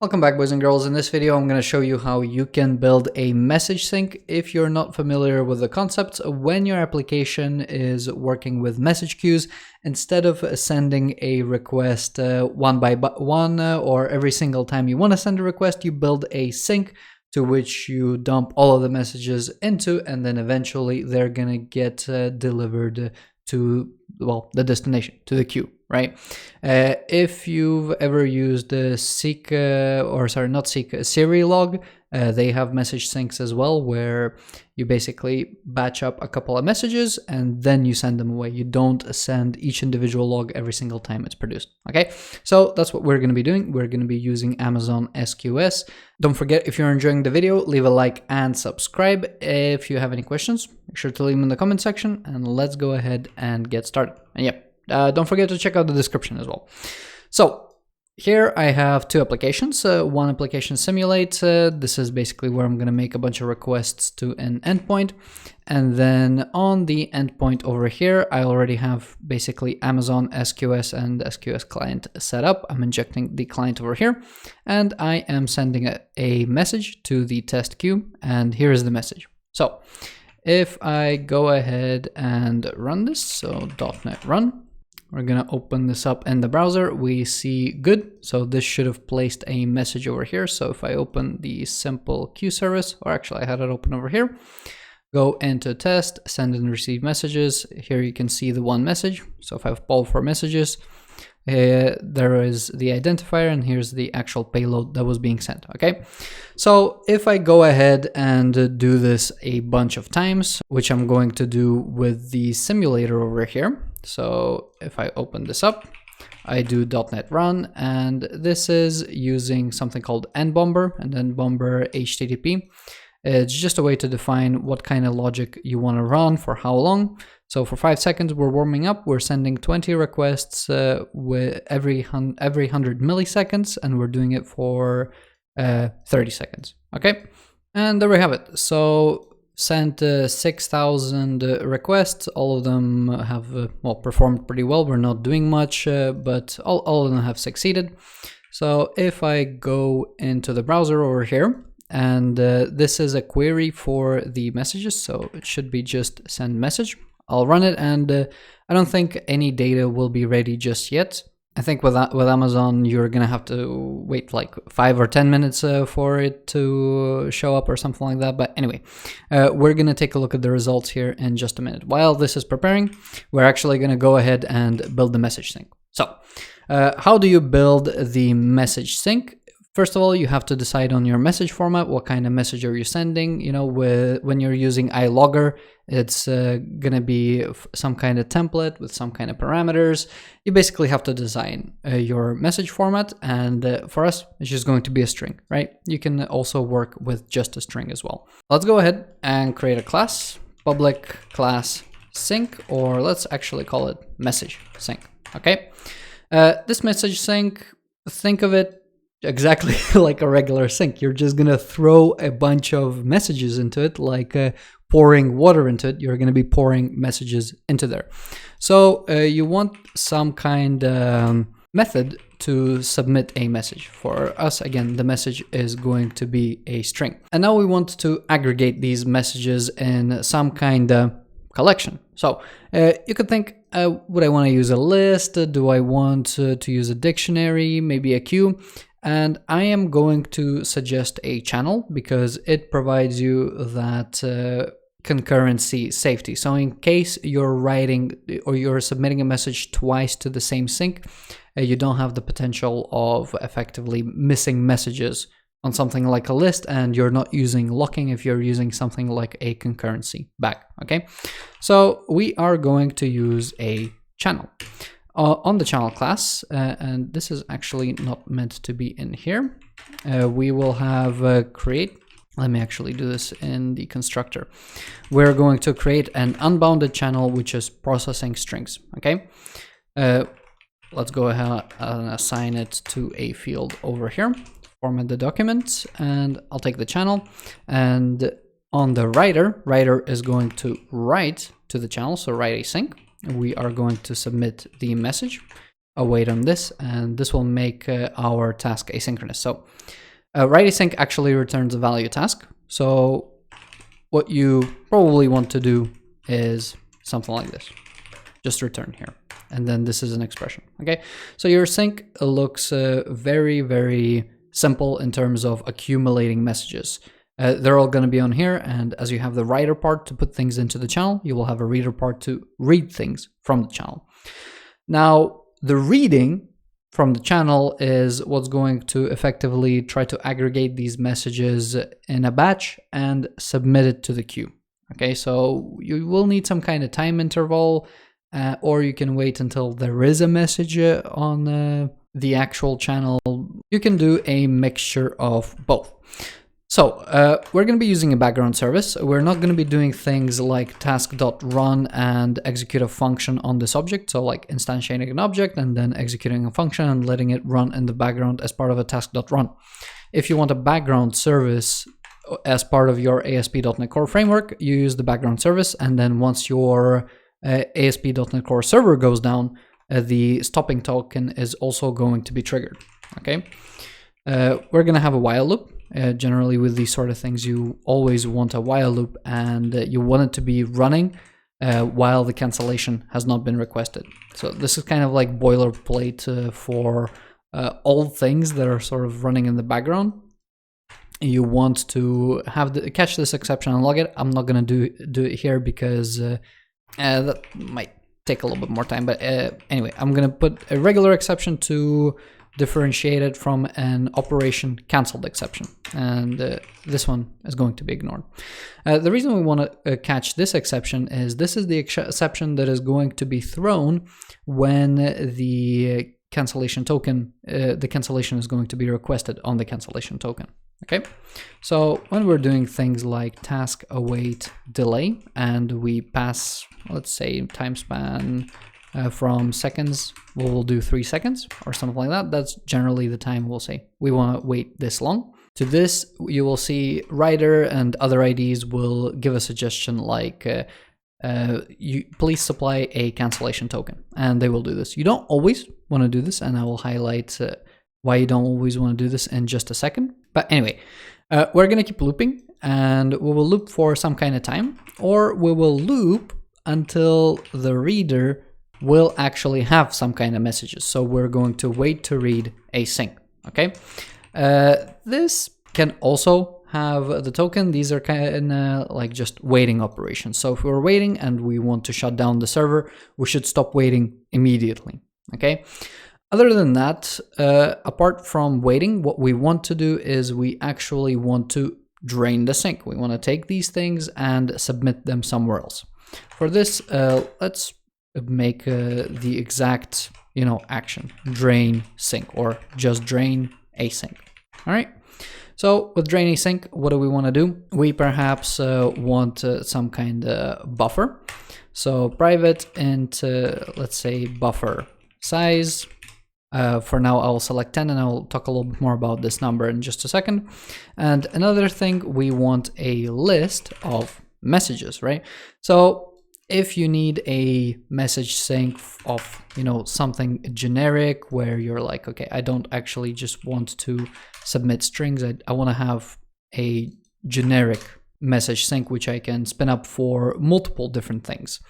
Welcome back, boys and girls. In this video, I'm going to show you how you can build a message sync. If you're not familiar with the concept, when your application is working with message queues, instead of sending a request one by one or every single time you want to send a request, you build a sync to which you dump all of the messages into, and then eventually they're going to get delivered to, well, the destination, to the queue, right? If you've ever used Serilog, they have message syncs as well, where you basically batch up a couple of messages and then you send them away. You don't send each individual log every single time it's produced. Okay, so that's what we're going to be doing. We're going to be using Amazon SQS. Don't forget, if you're enjoying the video, leave a like and subscribe. If you have any questions, make sure to leave them in the comment section, and let's go ahead and get started. And yeah, don't forget to check out the description as well. So here I have two applications. One application Simulate. This is basically where I'm going to make a bunch of requests to an endpoint. And then on the endpoint over here, I already have basically Amazon SQS and SQS client set up. I'm injecting the client over here, and I am sending a message to the test queue. And here is the message. So if I go ahead and run this, so .NET run, we're going to open this up in the browser. We see good. So this should have placed a message over here. So if I open the simple queue service, or actually I had it open over here, go into test, send and receive messages. Here you can see the one message. So if I have poll for messages, there is the identifier, and here's the actual payload that was being sent. Okay, so if I go ahead and do this a bunch of times, which I'm going to do with the simulator over here. So if I open this up, I do .NET run, and this is using something called NBomber and NBomber HTTP. It's just a way to define what kind of logic you want to run for how long. So for 5 seconds, we're warming up. We're sending 20 requests with every 100 milliseconds, and we're doing it for 30 seconds. Okay, and there we have it. So sent 6,000 requests. All of them have well, performed pretty well. We're not doing much, but all of them have succeeded. So if I go into the browser over here, and this is a query for the messages, so it should be just send message. I'll run it, and I don't think any data will be ready just yet. I think with Amazon, you're gonna have to wait like 5 or 10 minutes for it to show up or something like that. But anyway, we're gonna take a look at the results here in just a minute. While this is preparing, we're actually gonna go ahead and build the message sync. So how do you build the message sync? First of all, you have to decide on your message format. What kind of message are you sending? You know, when you're using iLogger, it's going to be some kind of template with some kind of parameters. You basically have to design your message format. And for us, it's just going to be a string, right? You can also work with just a string as well. Let's go ahead and create a class, public class sync, or let's actually call it message sync. Okay. This message sync, think of it exactly like a regular sync. You're just gonna throw a bunch of messages into it, like pouring water into it. You're gonna be pouring messages into there. So you want some kind of method to submit a message. For us, again, the message is going to be a string. And now we want to aggregate these messages in some kind of collection. So you could think, would I want to use a list? Do I want to use a dictionary, maybe a queue? And I am going to suggest a channel because it provides you that concurrency safety. So in case you're writing or you're submitting a message twice to the same sync, you don't have the potential of effectively missing messages on something like a list, and you're not using locking if you're using something like a concurrency back. Okay, so we are going to use a channel. On the channel class, and this is actually not meant to be in here, we will have create. Let me actually do this in the constructor. We're going to create an unbounded channel which is processing strings. Okay, let's go ahead and assign it to a field over here. Format the document, and I'll take the channel, and on the writer is going to write to the channel, so write a sync. We are going to submit the message. await on this, and this will make our task asynchronous. So write async actually returns a value task. So what you probably want to do is something like this. Just return here. And then this is an expression, okay? So your sync looks very, very simple in terms of accumulating messages. They're all going to be on here, and as you have the writer part to put things into the channel, you will have a reader part to read things from the channel. Now, the reading from the channel is what's going to effectively try to aggregate these messages in a batch and submit it to the queue. Okay, so you will need some kind of time interval, or you can wait until there is a message on the actual channel. You can do a mixture of both. So we're going to be using a background service. We're not going to be doing things like task.run and execute a function on this object. So like instantiating an object and then executing a function and letting it run in the background as part of a task.run. If you want a background service as part of your ASP.NET Core framework, you use the background service. And then once your ASP.NET Core server goes down, the stopping token is also going to be triggered. Okay, we're going to have a while loop. Generally with these sort of things, you always want a while loop, and you want it to be running while the cancellation has not been requested. So this is kind of like boilerplate for all things that are sort of running in the background. You want to have catch this exception and log it. I'm not going to do it here because that might take a little bit more time. But anyway, I'm going to put a regular exception to differentiate it from an operation cancelled exception, and this one is going to be ignored. The reason we want to catch this exception is this is the exception that is going to be thrown when the cancellation token, the cancellation is going to be requested on the cancellation token. Okay, so when we're doing things like task await delay and we pass, let's say, time span from seconds, we'll do 3 seconds or something like that. That's generally the time we'll say we want to wait this long. To this, you will see writer and other IDs will give a suggestion like you please supply a cancellation token, and they will do this. You don't always want to do this, and I will highlight why you don't always want to do this in just a second. But anyway, we're going to keep looping, and we will loop for some kind of time, or we will loop until the reader will actually have some kind of messages. So we're going to wait to read async. Okay, this can also have the token. These are kind of like just waiting operations. So if we're waiting and we want to shut down the server, we should stop waiting immediately. Okay. Other than that, apart from waiting, what we want to do is we actually want to drain the sync. We want to take these things and submit them somewhere else. For this, let's make the exact, action, drain sync, or just drain async. All right. So with drain async, what do we want to do? We perhaps want some kind of buffer. So private int, let's say buffer size. For now, I'll select 10, and I'll talk a little bit more about this number in just a second. And another thing, we want a list of messages, right? So if you need a message sync of, something generic where you're like, okay, I don't actually just want to submit strings. I want to have a generic message sync, which I can spin up for multiple different things.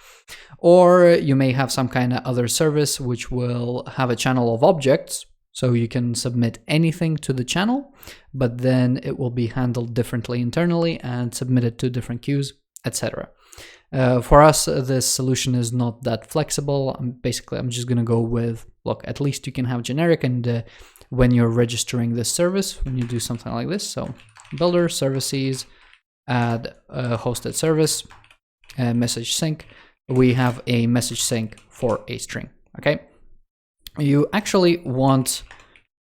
Or you may have some kind of other service which will have a channel of objects. So you can submit anything to the channel, but then it will be handled differently internally and submitted to different queues, etc. For us, this solution is not that flexible. I'm just going to go with, look, at least you can have generic, and when you're registering this service, when you do something like this, so builder services, add a hosted service, message sync, we have a message sync for a string, okay? You actually want,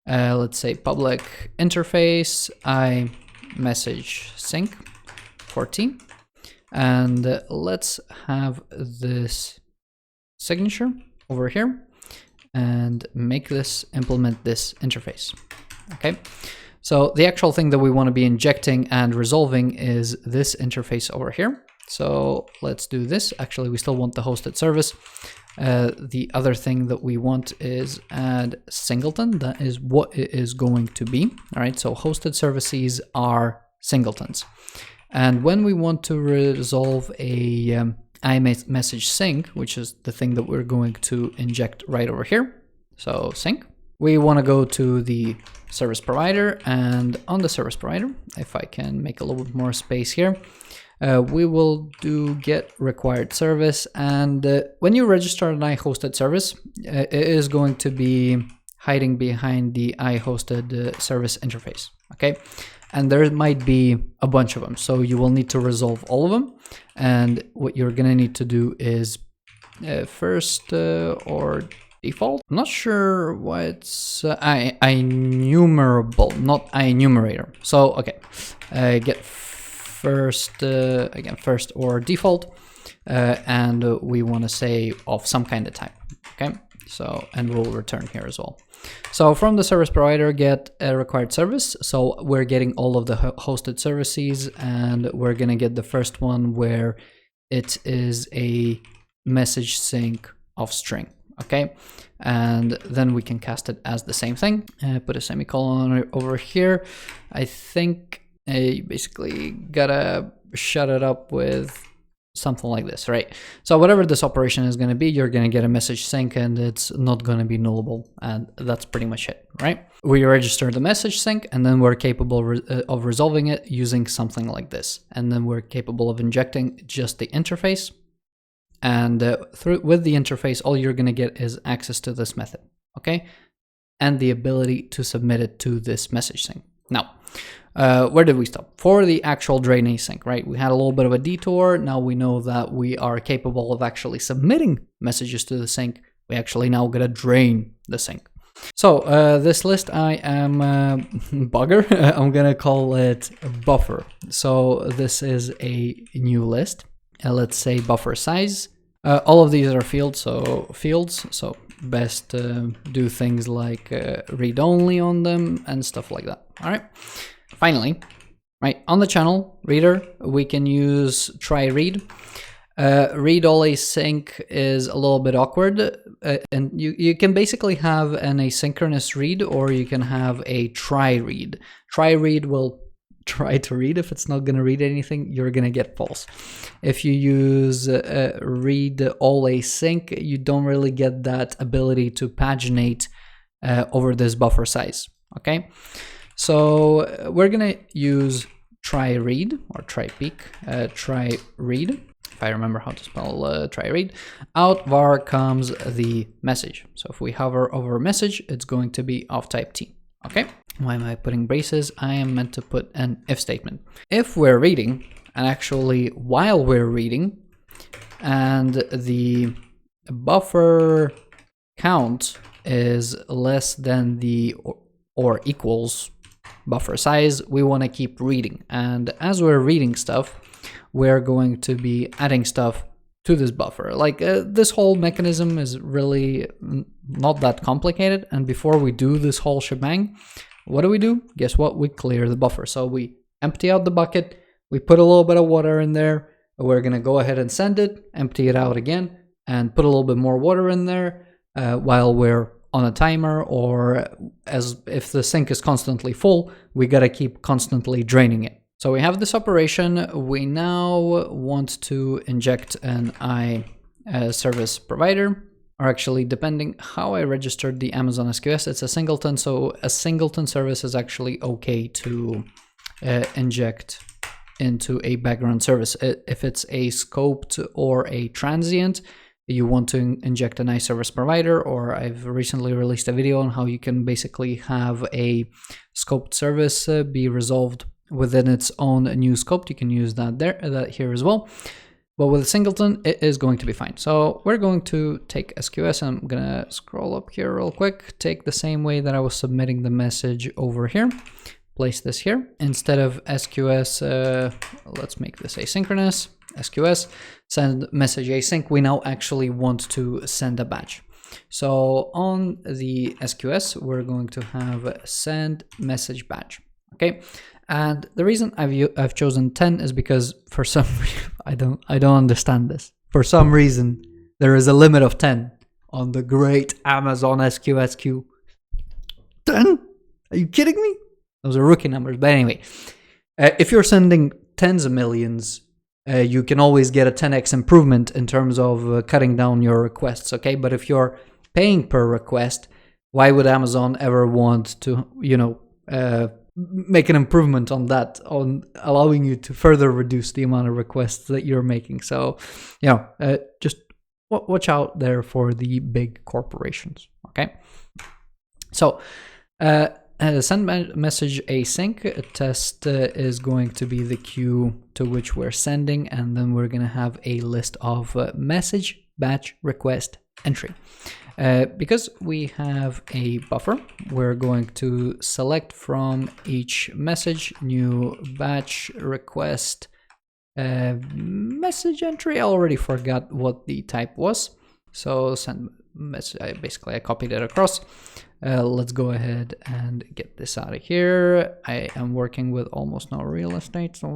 let's say, public interface, I message sync 14. And let's have this signature over here and make this implement this interface. Okay, so the actual thing that we want to be injecting and resolving is this interface over here. So let's do this. Actually, we still want the hosted service. The other thing that we want is add singleton. That is what it is going to be. All right, so hosted services are singletons. And when we want to resolve a iMessage sync, which is the thing that we're going to inject right over here, so sync, we want to go to the service provider, and on the service provider, if I can make a little bit more space here, we will do get required service. And when you register an iHosted service, it is going to be hiding behind the iHosted service interface, okay? And there might be a bunch of them, so you will need to resolve all of them. And what you're gonna need to do is first or default. I'm not sure why it's enumerable, not enumerator. So okay, get first again first or default, and we want to say of some kind of type. Okay, so and we'll return here as well. So from the service provider, get a required service. So we're getting all of the hosted services, and we're gonna get the first one where it is a message sync of string. Okay, and then we can cast it as the same thing. Put a semicolon over here. I think you basically gotta shut it up with something like this, right? So whatever this operation is going to be, you're going to get a message sync, and it's not going to be nullable, and that's pretty much it, right? We register the message sync, and then we're capable of resolving it using something like this, and then we're capable of injecting just the interface, and with the interface, all you're going to get is access to this method, okay, and the ability to submit it to this message sync. Now, where did we stop? For the actual drain async, right? We had a little bit of a detour. Now we know that we are capable of actually submitting messages to the sync. We actually now gotta drain the sync. So this list I am bugger. I'm gonna call it buffer. So this is a new list. Let's say buffer size. All of these are fields. So best do things like read only on them and stuff like that. All right. Finally, right on the channel reader, we can use try read. Read all async is a little bit awkward, and you can basically have an asynchronous read, or you can have a try read. Try read will try to read. If it's not going to read anything, you're going to get false. If you use read all async, you don't really get that ability to paginate over this buffer size. Okay. So we're gonna use try read or try peek, try read. If I remember how to spell try read, out var comes the message. So if we hover over message, it's going to be of type T. Okay. Why am I putting braces? I am meant to put an if statement. If we're reading, and actually while we're reading, and the buffer count is less than the or equals buffer size, we want to keep reading, and as we're reading stuff, we're going to be adding stuff to this buffer. Like this whole mechanism is really not that complicated, and before we do this whole shebang, what do? Guess what? We clear the buffer. So we empty out the bucket, we put a little bit of water in there, we're gonna go ahead and send it, empty it out again, and put a little bit more water in there while we're on a timer, or as if the sink is constantly full, we gotta keep constantly draining it. So we have this operation. We now want to inject an service provider, or actually, depending how I registered the Amazon SQS, it's a singleton. So a singleton service is actually okay to inject into a background service. If it's a scoped or a transient, you want to inject an iService provider, or I've recently released a video on how you can basically have a scoped service be resolved within its own new scope. You can use that here as well. But with a singleton, it is going to be fine. So we're going to take SQS, and I'm gonna scroll up here real quick, take the same way that I was submitting the message over here, place this here. Instead of SQS, let's make this asynchronous. SQS, send message async. We now actually want to send a batch. So on the SQS, we're going to have send message batch. Okay, and the reason I've chosen 10 is because for some reason I don't understand this. For some reason, There is a limit of 10 on the great Amazon SQSQ. 10? Are you kidding me? Those are rookie numbers. But anyway, if you're sending tens of millions, you can always get a 10x improvement in terms of cutting down your requests, okay? But if you're paying per request, why would Amazon ever want to, make an improvement on that, on allowing you to further reduce the amount of requests that you're making? So, just watch out there for the big corporations, okay? So, send message async test is going to be the queue to which we're sending, and then we're going to have a list of message batch request entry. Because we have a buffer, we're going to select from each message new batch request message entry. I already forgot what the type was, so send message. I copied it across. Let's go ahead and get this out of here. I am working with almost no real estate, so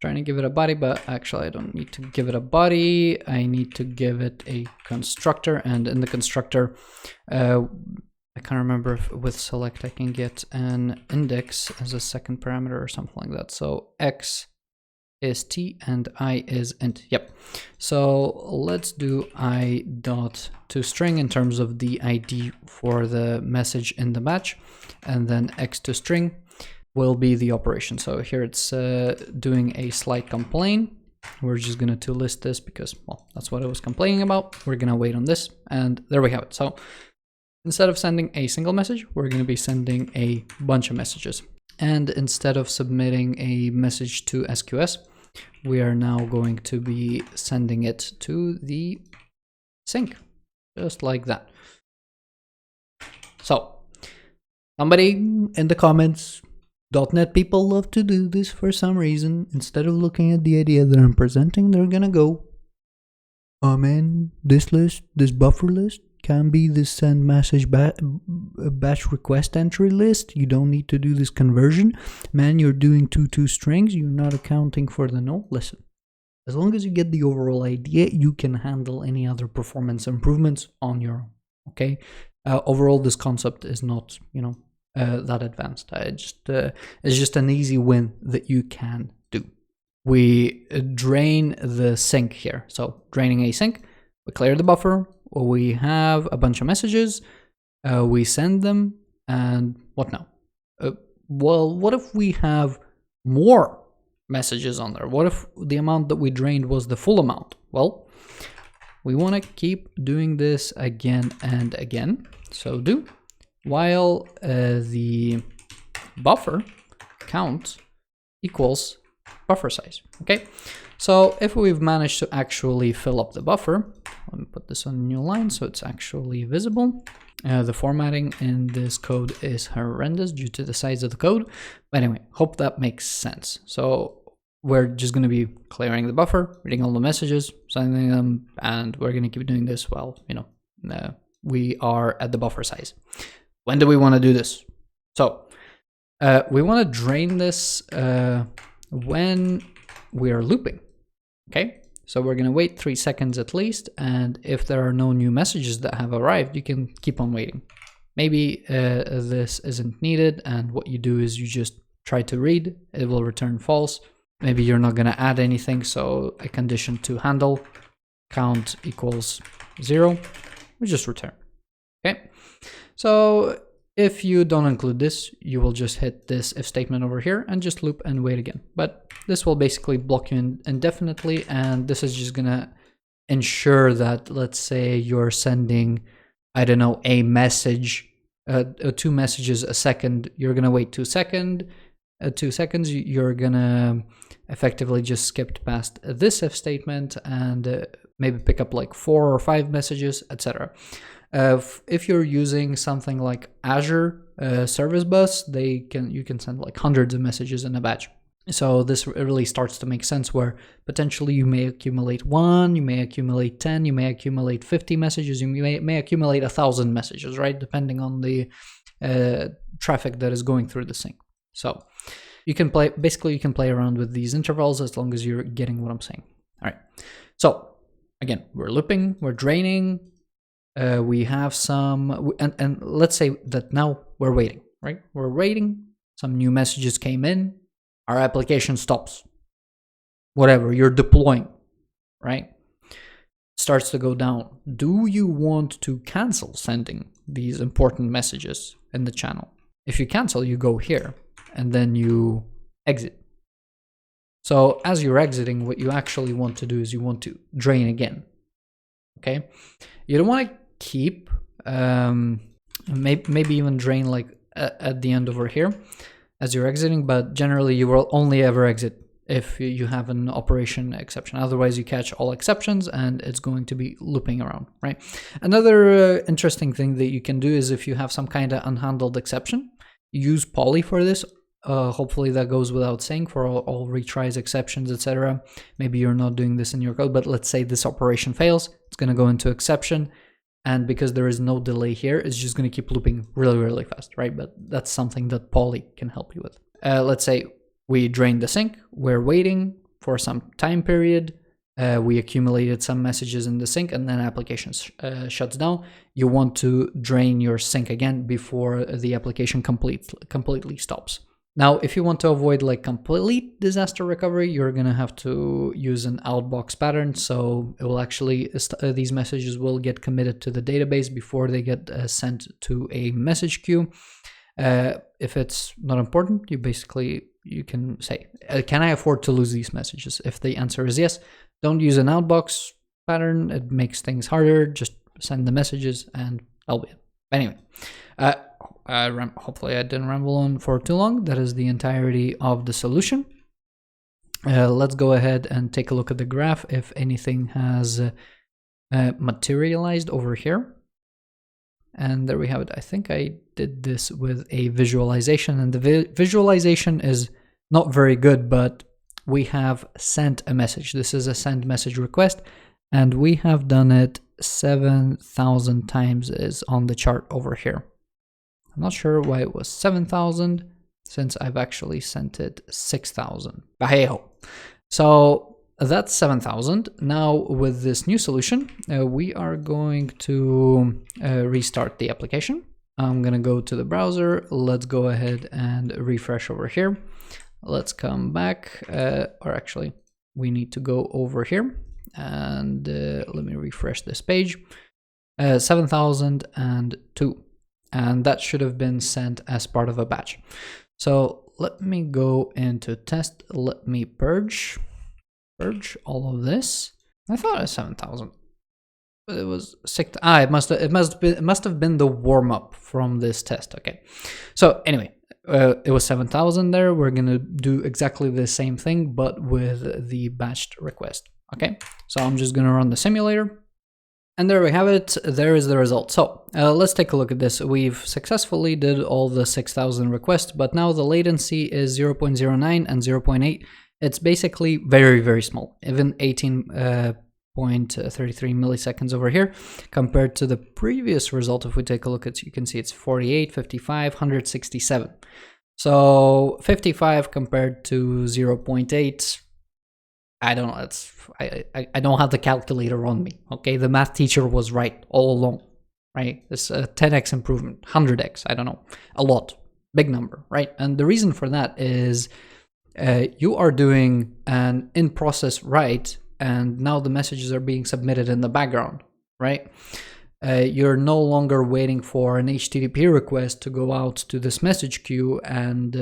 trying to give it a body, but actually I don't need to give it a body. I need to give it a constructor, and in the constructor, I can't remember if with select I can get an index as a second parameter or something like that. So x is t and I is int. Yep. So let's do I dot to string in terms of the ID for the message in the batch, and then x to string will be the operation. So here it's doing a slight complain. We're just gonna to list this because, well, that's what I was complaining about. We're gonna wait on this, and there we have it. So instead of sending a single message, we're gonna be sending a bunch of messages. And instead of submitting a message to SQS, we are now going to be sending it to the sync, just like that. So, somebody in the comments, .NET people love to do this for some reason. Instead of looking at the idea that I'm presenting, they're gonna go, oh man, this list, this buffer list, can be this send message batch request entry list. You don't need to do this conversion. Man, you're doing two strings. You're not accounting for the null. Listen, as long as you get the overall idea, you can handle any other performance improvements on your own, okay? Overall, this concept is not, that advanced. It's just an easy win that you can do. We drain the sync here. So draining async, we clear the buffer. We have a bunch of messages, we send them, and what now? Well, what if we have more messages on there? What if the amount that we drained was the full amount? Well, we want to keep doing this again and again. So do while the buffer count equals buffer size, okay? So if we've managed to actually fill up the buffer, let me put this on a new line so it's actually visible. The formatting in this code is horrendous due to the size of the code. But anyway, hope that makes sense. So we're just going to be clearing the buffer, reading all the messages, sending them, and we're going to keep doing this while, we are at the buffer size. When do we want to do this? So we want to drain this when we are looping. Okay, so we're gonna wait 3 seconds at least, and if there are no new messages that have arrived, you can keep on waiting. Maybe this isn't needed, and what you do is you just try to read, it will return false. Maybe you're not gonna add anything, so a condition to handle, count equals 0, we just return. Okay, so if you don't include this, you will just hit this if statement over here and just loop and wait again. But this will basically block you indefinitely, and this is just gonna ensure that, let's say you're sending, I don't know, a message, 2 messages a second, you're gonna wait 2 seconds, you're gonna effectively just skip past this if statement and maybe pick up like 4 or 5 messages, etc. If you're using something like Azure Service Bus, you can send like hundreds of messages in a batch. So this really starts to make sense, where potentially you may accumulate 1, you may accumulate 10, you may accumulate 50 messages, you may accumulate 1,000 messages, right? Depending on the traffic that is going through the sync. So you can play around with these intervals as long as you're getting what I'm saying. All right. So again, we're looping, we're draining, we have some, and let's say that now we're waiting, right? We're waiting, some new messages came in, our application stops. Whatever, you're deploying, right? Starts to go down. Do you want to cancel sending these important messages in the channel? If you cancel, you go here and then you exit. So as you're exiting, what you actually want to do is you want to drain again. Okay, you don't want to keep maybe even drain like at the end over here as you're exiting, but generally you will only ever exit if you have an operation exception. Otherwise you catch all exceptions and it's going to be looping around, right? Another interesting thing that you can do is if you have some kind of unhandled exception, use poly for this. Hopefully that goes without saying for all retries, exceptions, etc. Maybe you're not doing this in your code, but let's say this operation fails, it's going to go into exception, and because there is no delay here, it's just going to keep looping really, really fast, right? But that's something that poly can help you with. Let's say we drained the sink, we're waiting for some time period, we accumulated some messages in the sink, and then application shuts down. You want to drain your sink again before the application completely stops. Now, if you want to avoid like complete disaster recovery, you're going to have to use an outbox pattern. So it will actually, these messages will get committed to the database before they get sent to a message queue. If it's not important, you can say, can I afford to lose these messages? If the answer is yes, don't use an outbox pattern. It makes things harder. Just send the messages and that'll be it. Anyway, hopefully I didn't ramble on for too long. That is the entirety of the solution. Let's go ahead and take a look at the graph if anything has materialized over here. And there we have it. I think I did this with a visualization, and the visualization is not very good, but we have sent a message. This is a send message request, and we have done it 7,000 times is on the chart over here. I'm not sure why it was 7,000 since I've actually sent it 6,000. But hey ho. So that's 7,000. Now with this new solution, we are going to restart the application. I'm going to go to the browser. Let's go ahead and refresh over here. Let's come back, or actually we need to go over here and let me refresh this page. 7,002. And that should have been sent as part of a batch. So let me go into test. Let me purge all of this. I thought it was 7,000, but it was 6. It must have been the warm up from this test. Okay. So anyway, it was 7,000 there. We're gonna do exactly the same thing, but with the batched request. Okay. So I'm just gonna run the simulator. And there we have it. There is the result. So let's take a look at this. We've successfully did all the 6,000 requests, but now the latency is 0.09 and 0.8. It's basically very, very small, even 18.33 milliseconds over here compared to the previous result. If we take a look at, you can see it's 48, 55, 167. So 55 compared to 0.8. I don't know. I don't have the calculator on me. Okay, the math teacher was right all along. Right, it's a 10x improvement, 100x. I don't know, a lot, big number, right? And the reason for that is you are doing an in-process write, and now the messages are being submitted in the background, right? You're no longer waiting for an HTTP request to go out to this message queue and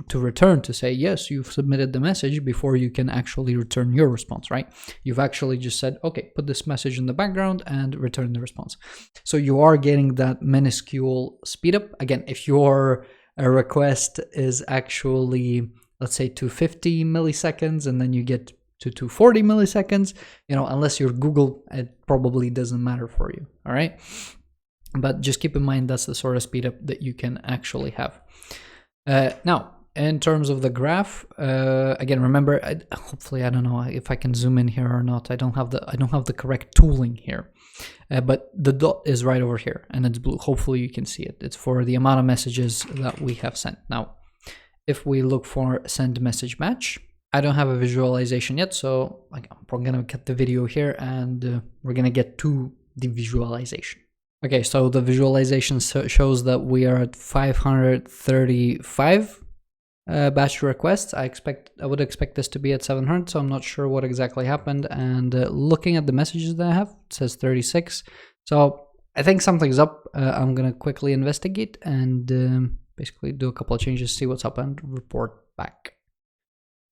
to return to say, yes, you've submitted the message before you can actually return your response, right? You've actually just said, okay, put this message in the background and return the response. So you are getting that minuscule speed up. Again, if your request is actually, let's say 250 milliseconds, and then you get to 240 milliseconds, you know, unless you're Google, it probably doesn't matter for you. All right. But just keep in mind, that's the sort of speed up that you can actually have. Now, in terms of the graph, again, remember, hopefully, I don't know if I can zoom in here or not. I don't have the correct tooling here, but the dot is right over here and it's blue. Hopefully you can see it. It's for the amount of messages that we have sent. Now, if we look for send message match, I don't have a visualization yet, so we're gonna get the video here and we're gonna get to the visualization. Okay, so the visualization shows that we are at 535 batch requests. I would expect this to be at 700, so I'm not sure what exactly happened. And looking at the messages that I have, it says 36. So I think something's up. I'm gonna quickly investigate and basically do a couple of changes, see what's up, and report back.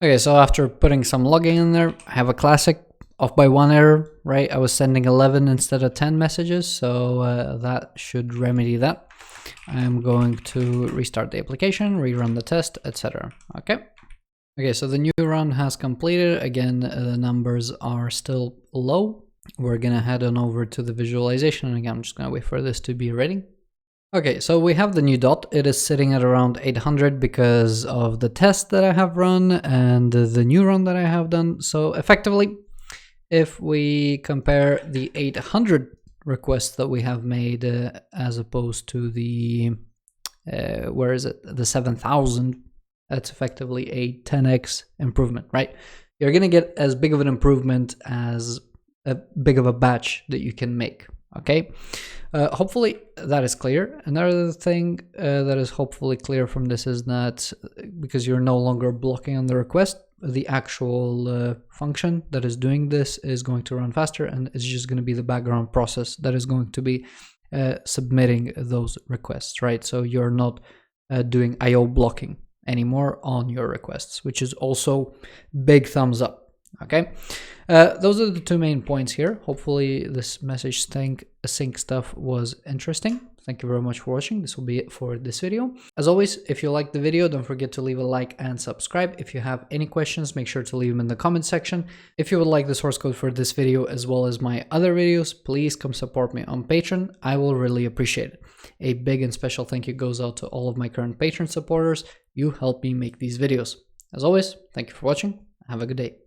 Okay, so after putting some logging in there, I have a classic off by 1 error, right? I was sending 11 instead of 10 messages, so that should remedy that. I'm going to restart the application, rerun the test, etc. Okay, so the new run has completed. Again, the numbers are still low. We're gonna head on over to the visualization, and again, I'm just gonna wait for this to be ready. Okay, so we have the new dot. It is sitting at around 800 because of the test that I have run and the new run that I have done. So effectively, if we compare the 800 requests that we have made as opposed to the, where is it? The 7,000, that's effectively a 10x improvement, right? You're gonna get as big of an improvement as a big of a batch that you can make, okay? Hopefully that is clear. Another thing that is hopefully clear from this is that because you're no longer blocking on the request, the actual function that is doing this is going to run faster, and it's just going to be the background process that is going to be submitting those requests, right? So you're not doing IO blocking anymore on your requests, which is also big thumbs up. Okay, those are the two main points here. Hopefully this message sync stuff was interesting. Thank you very much for watching. This will be it for this video. As always, if you liked the video, don't forget to leave a like and subscribe. If you have any questions, make sure to leave them in the comment section. If you would like the source code for this video as well as my other videos, please come support me on Patreon. I will really appreciate it. A big and special thank you goes out to all of my current Patreon supporters. You help me make these videos. As always, thank you for watching. Have a good day.